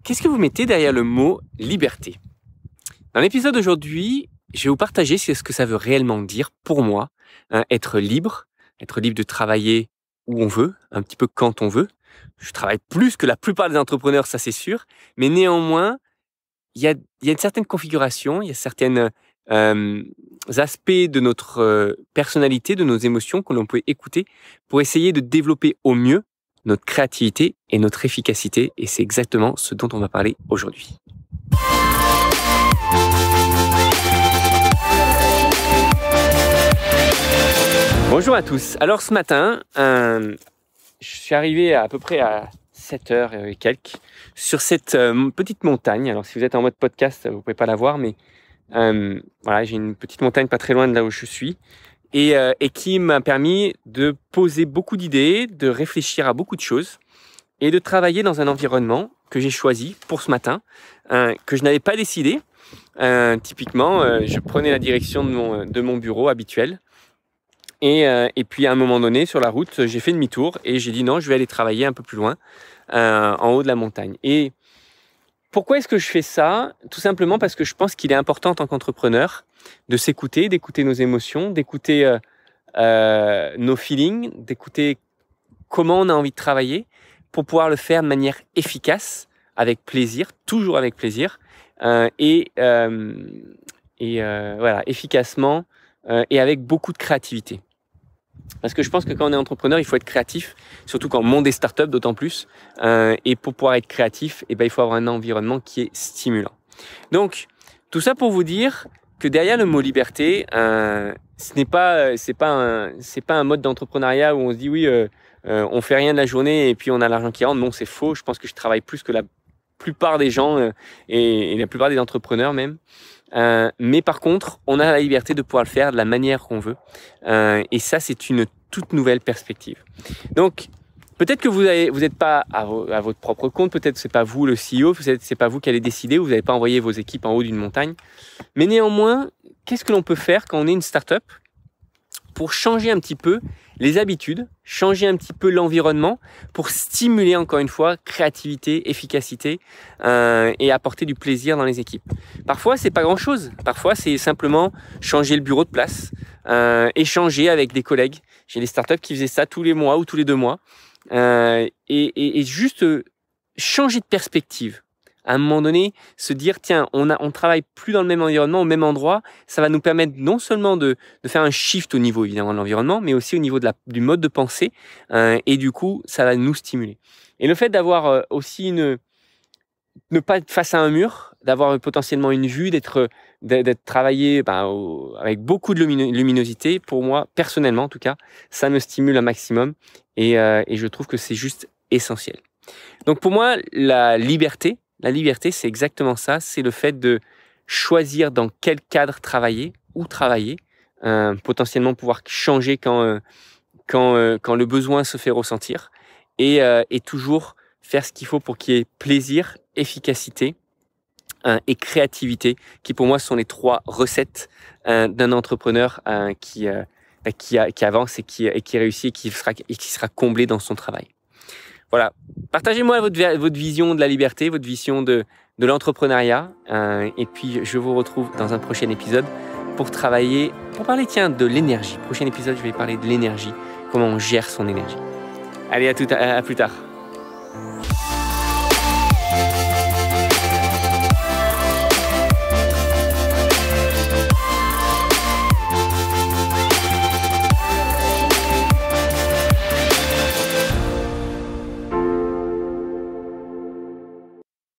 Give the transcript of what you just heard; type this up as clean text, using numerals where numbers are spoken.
Qu'est-ce que vous mettez derrière le mot liberté? Dans l'épisode d'aujourd'hui, je vais vous partager ce que ça veut réellement dire pour moi, être libre de travailler où on veut, un petit peu quand on veut. Je travaille plus que la plupart des entrepreneurs, ça c'est sûr, mais néanmoins, il y a une certaine configuration, il y a certains aspects de notre personnalité, de nos émotions que l'on peut écouter pour essayer de développer au mieux notre créativité et notre efficacité. Et c'est exactement ce dont on va parler aujourd'hui. Bonjour à tous. Alors ce matin, je suis arrivé à peu près à 7h et quelques sur cette petite montagne. Alors si vous êtes en mode podcast, vous pouvez pas la voir, mais voilà, j'ai une petite montagne pas très loin de là où je suis et qui m'a permis de poser beaucoup d'idées, de réfléchir à beaucoup de choses et de travailler dans un environnement que j'ai choisi pour ce matin, que je n'avais pas décidé. Typiquement, je prenais la direction de mon bureau habituel. Et puis à un moment donné, sur la route, j'ai fait demi-tour et j'ai dit non, je vais aller travailler un peu plus loin, en haut de la montagne. Et pourquoi est-ce que je fais ça? Tout simplement parce que je pense qu'il est important en tant qu'entrepreneur de s'écouter, d'écouter nos émotions, d'écouter nos feelings, d'écouter comment on a envie de travailler pour pouvoir le faire de manière efficace, avec plaisir, toujours avec plaisir, voilà, efficacement et avec beaucoup de créativité. Parce que je pense que quand on est entrepreneur, il faut être créatif, surtout quand on monte des startups, d'autant plus. Et pour pouvoir être créatif, il faut avoir un environnement qui est stimulant. Donc, tout ça pour vous dire que derrière le mot liberté, c'est pas un mode d'entrepreneuriat où on se dit oui, on fait rien de la journée et puis on a l'argent qui rentre. Non, c'est faux. Je pense que je travaille plus que la plupart des gens et la plupart des entrepreneurs même. Mais par contre, on a la liberté de pouvoir le faire de la manière qu'on veut. Et ça, c'est une toute nouvelle perspective. Donc, peut-être que vous n'êtes pas à votre propre compte, peut-être que c'est pas vous le CEO, peut-être que c'est pas vous qui allez décider, vous n'avez pas envoyé vos équipes en haut d'une montagne. Mais néanmoins, qu'est-ce que l'on peut faire quand on est une start-up pour changer un petit peu les habitudes, changer un petit peu l'environnement pour stimuler encore une fois créativité, efficacité et apporter du plaisir dans les équipes. Parfois, c'est pas grand-chose. Parfois, c'est simplement changer le bureau de place, échanger avec des collègues. J'ai des startups qui faisaient ça tous les mois ou tous les 2 mois et juste changer de perspective. À un moment donné, se dire tiens, on travaille plus dans le même environnement, au même endroit, ça va nous permettre non seulement de faire un shift au niveau évidemment de l'environnement, mais aussi au niveau du mode de pensée, et du coup, ça va nous stimuler. Et le fait d'avoir aussi ne pas être face à un mur, d'avoir potentiellement une vue, d'être travaillé avec beaucoup de luminosité, pour moi, personnellement en tout cas, ça me stimule un maximum et je trouve que c'est juste essentiel. Donc pour moi, la liberté, c'est exactement ça. C'est le fait de choisir dans quel cadre travailler, où travailler, potentiellement pouvoir changer quand le besoin se fait ressentir et toujours faire ce qu'il faut pour qu'il y ait plaisir, efficacité et créativité, qui pour moi sont les 3 recettes d'un entrepreneur qui avance et qui réussit et qui sera comblé dans son travail. Voilà, partagez-moi votre vision de la liberté, votre vision de l'entrepreneuriat. Et puis, je vous retrouve dans un prochain épisode pour parler, de l'énergie. Prochain épisode, je vais parler de l'énergie, comment on gère son énergie. Allez, à plus tard.